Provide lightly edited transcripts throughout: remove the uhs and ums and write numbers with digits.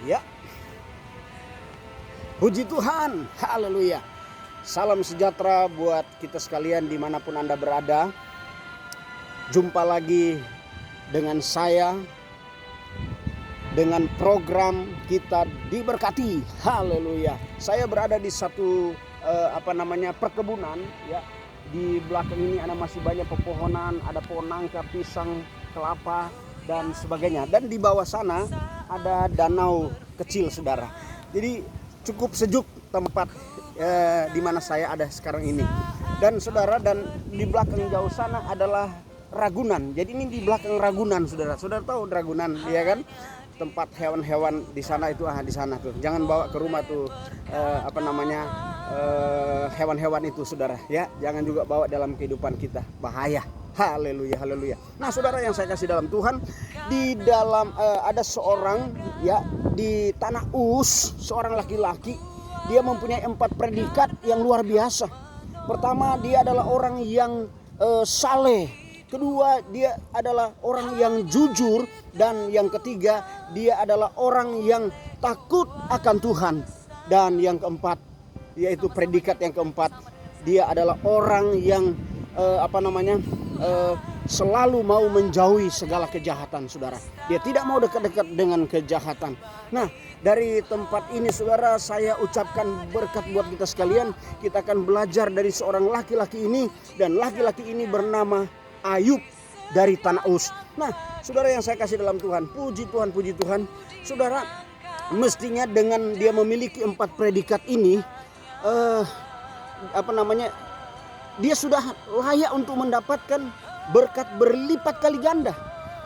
Ya, puji Tuhan, haleluya. Salam sejahtera buat kita sekalian dimanapun Anda berada. Jumpa lagi dengan saya, dengan program kita diberkati, haleluya. Saya berada di satu perkebunan, ya. Di belakang ini ada masih banyak pepohonan, ada pohon nangka, pisang, kelapa dan sebagainya. Dan di bawah sana ada danau kecil, saudara. Jadi cukup sejuk tempat di mana saya ada sekarang ini. Dan saudara, dan di belakang jauh sana adalah Ragunan. Jadi ini di belakang Ragunan, saudara. Saudara tahu Ragunan, ya kan? Tempat hewan-hewan di sana itu, di sana tuh. Jangan bawa ke rumah tuh hewan-hewan itu, saudara, ya. Jangan juga bawa dalam kehidupan kita, bahaya. Haleluya, haleluya. Nah, saudara yang saya kasih dalam Tuhan, di dalam ada seorang, ya, di Tanah Uz, seorang laki-laki. Dia mempunyai 4 predikat yang luar biasa. Pertama, dia adalah orang yang saleh. Kedua, dia adalah orang yang jujur. Dan yang ketiga, dia adalah orang yang takut akan Tuhan. Dan yang keempat, yaitu predikat yang keempat, dia adalah orang yang selalu mau menjauhi segala kejahatan, saudara. Dia tidak mau dekat-dekat dengan kejahatan. Nah, dari tempat ini, saudara, saya ucapkan berkat buat kita sekalian. Kita akan belajar dari seorang laki-laki ini. Dan laki-laki ini bernama Ayub dari Tanah Uz. Nah, saudara yang saya kasih dalam Tuhan, puji Tuhan, puji Tuhan. Saudara, mestinya dengan dia memiliki 4 predikat ini, dia sudah layak untuk mendapatkan berkat berlipat kali ganda.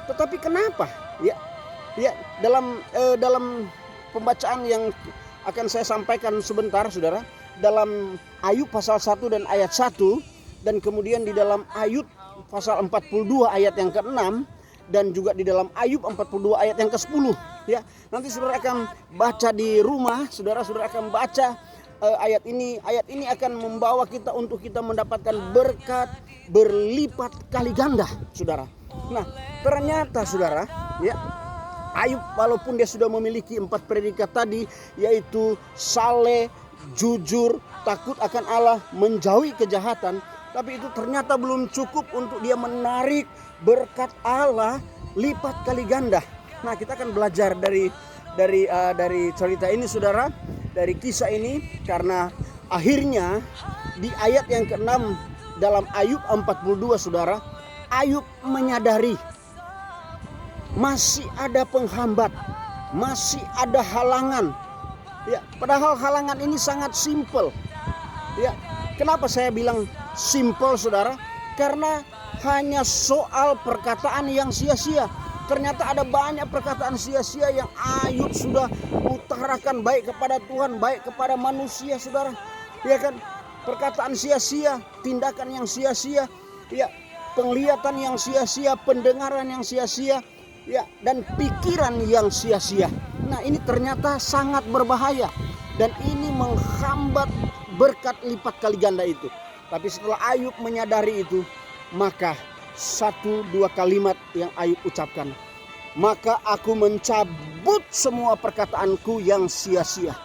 Tetapi kenapa? Ya, dalam pembacaan yang akan saya sampaikan sebentar, saudara, dalam Ayub pasal 1 dan ayat 1, dan kemudian di dalam Ayub pasal 42 ayat yang ke-6, dan juga di dalam Ayub 42 ayat yang ke-10, ya. Nanti saudara akan baca di rumah, saudara akan baca ayat ini akan membawa kita untuk kita mendapatkan berkat berlipat kali ganda, saudara. Nah, ternyata, saudara, ya, Ayub walaupun dia sudah memiliki 4 predikat tadi, yaitu saleh, jujur, takut akan Allah, menjauhi kejahatan, tapi itu ternyata belum cukup untuk dia menarik berkat Allah lipat kali ganda. Nah, kita akan belajar dari cerita ini, saudara, dari kisah ini, karena akhirnya di ayat yang ke-6 dalam Ayub 42, saudara, Ayub menyadari masih ada penghambat, masih ada halangan. Ya, padahal halangan ini sangat simpel. Ya, kenapa saya bilang simpel, saudara? Karena hanya soal perkataan yang sia-sia. Ternyata ada banyak perkataan sia-sia yang Ayub sudah utarakan, baik kepada Tuhan, baik kepada manusia, saudara. Ya kan? Perkataan sia-sia, tindakan yang sia-sia, ya, penglihatan yang sia-sia, pendengaran yang sia-sia, ya, dan pikiran yang sia-sia. Nah, ini ternyata sangat berbahaya dan ini menghambat berkat lipat kali ganda itu. Tapi setelah Ayub menyadari itu, maka 1-2 kalimat yang Ayub ucapkan, maka aku mencabut semua perkataanku yang sia-sia.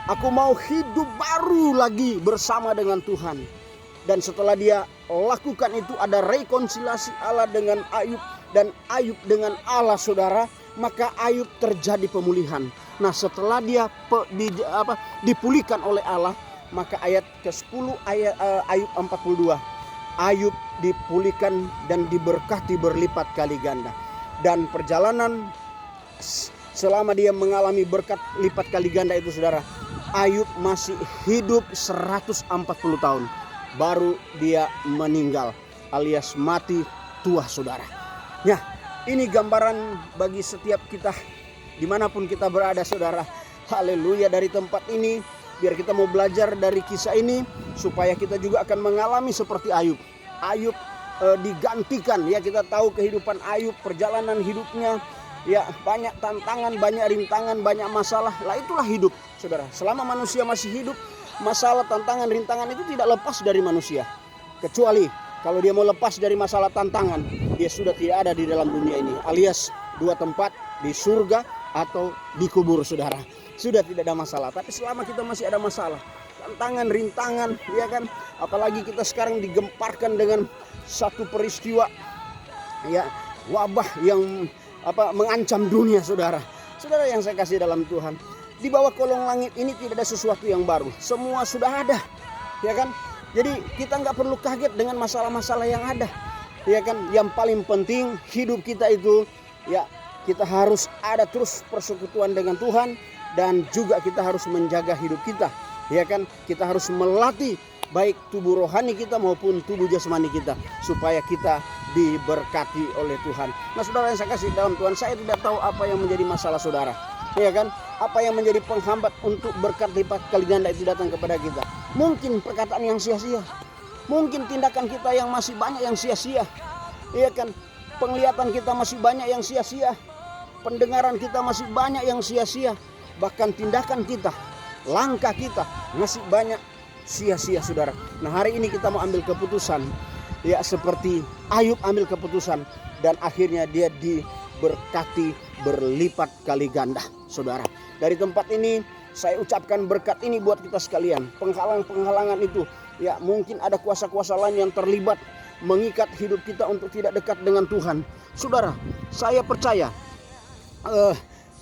Aku mau hidup baru lagi bersama dengan Tuhan. Dan setelah dia lakukan itu, ada rekonsiliasi Allah dengan Ayub dan Ayub dengan Allah, saudara. Maka Ayub terjadi pemulihan. Nah, setelah dia dipulihkan oleh Allah, maka ayat ke-10 Ayub 42, Ayub dipulihkan dan diberkati berlipat kali ganda. Dan perjalanan selama dia mengalami berkat lipat kali ganda itu, saudara, Ayub masih hidup 140 tahun. Baru dia meninggal alias mati tua, saudara. Ya, ini gambaran bagi setiap kita dimanapun kita berada, saudara. Haleluya. Dari tempat ini, biar kita mau belajar dari kisah ini, supaya kita juga akan mengalami seperti Ayub. Ayub digantikan, ya, kita tahu kehidupan Ayub, perjalanan hidupnya, ya, banyak tantangan, banyak rintangan, banyak masalah. Lah, itulah hidup, saudara. Selama manusia masih hidup, masalah, tantangan, rintangan itu tidak lepas dari manusia. Kecuali kalau dia mau lepas dari masalah tantangan, dia sudah tidak ada di dalam dunia ini. Alias 2 tempat, di surga atau dikubur saudara. Sudah tidak ada masalah. Tapi selama kita masih ada masalah, tantangan, rintangan, ya kan, apalagi kita sekarang digemparkan dengan satu peristiwa, ya, wabah yang mengancam dunia saudara. Saudara yang saya kasih dalam Tuhan, di bawah kolong langit ini tidak ada sesuatu yang baru. Semua sudah ada, ya kan. Jadi kita nggak perlu kaget dengan masalah-masalah yang ada, ya kan. Yang paling penting hidup kita itu, ya, kita harus ada terus persekutuan dengan Tuhan, dan juga kita harus menjaga hidup kita, ya kan. Kita harus melatih baik tubuh rohani kita maupun tubuh jasmani kita, supaya kita diberkati oleh Tuhan. Nah saudara yang saya kasih dalam Tuhan, saya tidak tahu apa yang menjadi masalah saudara, ya kan. Apa yang menjadi penghambat untuk berkat lipat kali ganda itu datang kepada kita. Mungkin perkataan yang sia-sia, mungkin tindakan kita yang masih banyak yang sia-sia, ya kan. Penglihatan kita masih banyak yang sia-sia, pendengaran kita masih banyak yang sia-sia, bahkan tindakan kita, langkah kita masih banyak sia-sia saudara. Nah hari ini kita mau ambil keputusan, ya, seperti Ayub ambil keputusan, dan akhirnya dia diberkati berlipat kali ganda saudara. Dari tempat ini saya ucapkan berkat ini buat kita sekalian. Penghalang-penghalangan itu, ya, mungkin ada kuasa-kuasa lain yang terlibat mengikat hidup kita untuk tidak dekat dengan Tuhan. Saudara, saya percaya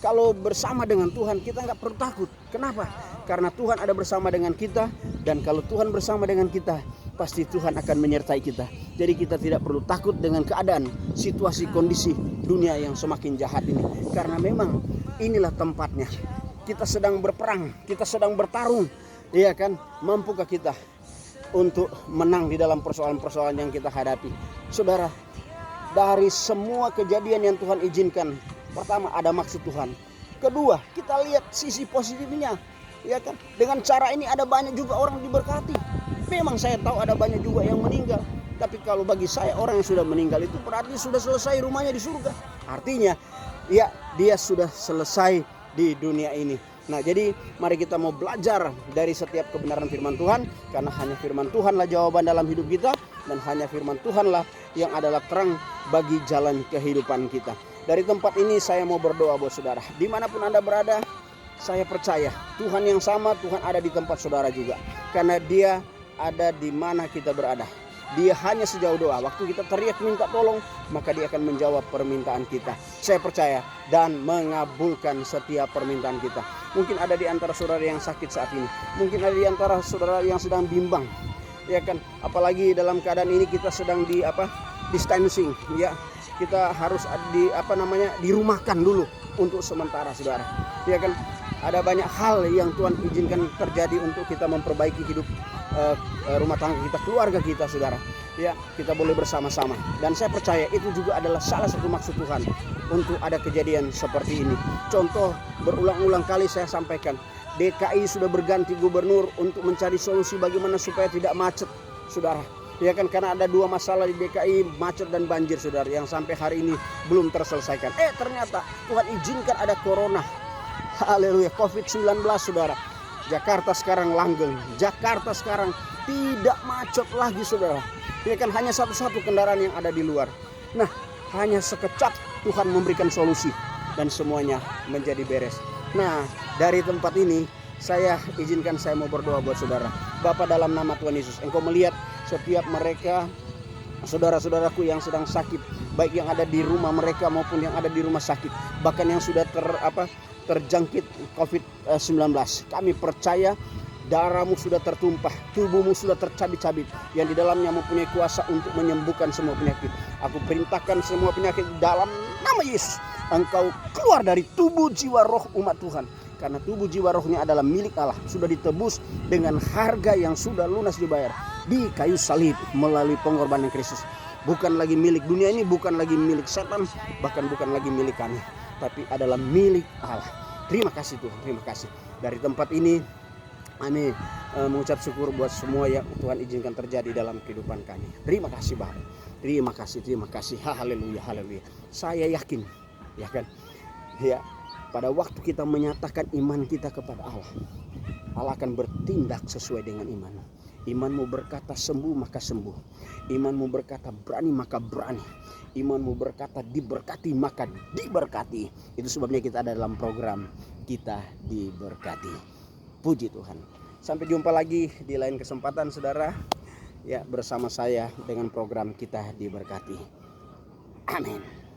kalau bersama dengan Tuhan kita nggak perlu takut. Kenapa? Karena Tuhan ada bersama dengan kita, dan kalau Tuhan bersama dengan kita, pasti Tuhan akan menyertai kita. Jadi kita tidak perlu takut dengan keadaan, situasi, kondisi dunia yang semakin jahat ini. Karena memang inilah tempatnya. Kita sedang berperang, kita sedang bertarung, iya kan? Mampukah kita untuk menang di dalam persoalan-persoalan yang kita hadapi? Saudara, dari semua kejadian yang Tuhan izinkan, pertama ada maksud Tuhan. Kedua, kita lihat sisi positifnya, ya kan. Dengan cara ini ada banyak juga orang diberkati. Memang saya tahu ada banyak juga yang meninggal, tapi kalau bagi saya orang yang sudah meninggal itu berarti sudah selesai rumahnya di surga. Artinya, ya, dia sudah selesai di dunia ini. Nah jadi mari kita mau belajar dari setiap kebenaran firman Tuhan, karena hanya firman Tuhanlah jawaban dalam hidup kita, dan hanya firman Tuhanlah yang adalah terang bagi jalan kehidupan kita. Dari tempat ini saya mau berdoa buat saudara, dimanapun Anda berada. Saya percaya Tuhan yang sama, Tuhan ada di tempat saudara juga, karena Dia ada di mana kita berada. Dia hanya sejauh doa. Waktu kita teriak minta tolong, maka Dia akan menjawab permintaan kita. Saya percaya dan mengabulkan setiap permintaan kita. Mungkin ada di antara saudara yang sakit saat ini, mungkin ada di antara saudara yang sedang bimbang, ya kan. Apalagi dalam keadaan ini kita sedang distancing, ya. Kita harus dirumahkan dulu untuk sementara saudara, ya kan. Ada banyak hal yang Tuhan izinkan terjadi untuk kita memperbaiki hidup rumah tangga kita, keluarga kita saudara, ya. Kita boleh bersama-sama, dan saya percaya itu juga adalah salah satu maksud Tuhan untuk ada kejadian seperti ini. Contoh, berulang-ulang kali saya sampaikan, DKI sudah berganti gubernur untuk mencari solusi bagaimana supaya tidak macet saudara, ya kan. Karena ada dua masalah di DKI, macet dan banjir saudara, yang sampai hari ini belum terselesaikan. Ternyata Tuhan izinkan ada corona, haleluya, COVID-19 saudara. Jakarta sekarang langgeng, Jakarta sekarang tidak macet lagi saudara, ya kan. Hanya satu-satu kendaraan yang ada di luar. Nah hanya sekejap Tuhan memberikan solusi dan semuanya menjadi beres. Nah dari tempat ini saya izinkan saya mau berdoa buat saudara. Bapa, dalam nama Tuhan Yesus, Engkau melihat setiap mereka, saudara-saudaraku yang sedang sakit, baik yang ada di rumah mereka maupun yang ada di rumah sakit, bahkan yang sudah terjangkit COVID-19. Kami percaya darahmu sudah tertumpah, tubuhmu sudah tercabik-cabik, yang di dalamnya mempunyai kuasa untuk menyembuhkan semua penyakit. Aku perintahkan semua penyakit dalam nama Yesus, engkau keluar dari tubuh, jiwa, roh umat Tuhan. Karena tubuh, jiwa, rohnya adalah milik Allah, sudah ditebus dengan harga yang sudah lunas dibayar di kayu salib melalui pengorbanan Kristus. Bukan lagi milik dunia ini, bukan lagi milik setan, bahkan bukan lagi milik kami, tapi adalah milik Allah. Terima kasih Tuhan, terima kasih. Dari tempat ini kami mengucap syukur buat semua yang Tuhan izinkan terjadi dalam kehidupan kami. Terima kasih Bapa, terima kasih, haleluya, haleluya. Saya yakin, ya kan, ya, pada waktu kita menyatakan iman kita kepada Allah, Allah akan bertindak sesuai dengan iman. Imanmu berkata sembuh, maka sembuh. Imanmu berkata berani, maka berani. Imanmu berkata diberkati, maka diberkati. Itu sebabnya kita ada dalam program Kita Diberkati. Puji Tuhan. Sampai jumpa lagi di lain kesempatan, saudara. Ya, bersama saya dengan program Kita Diberkati. Amin.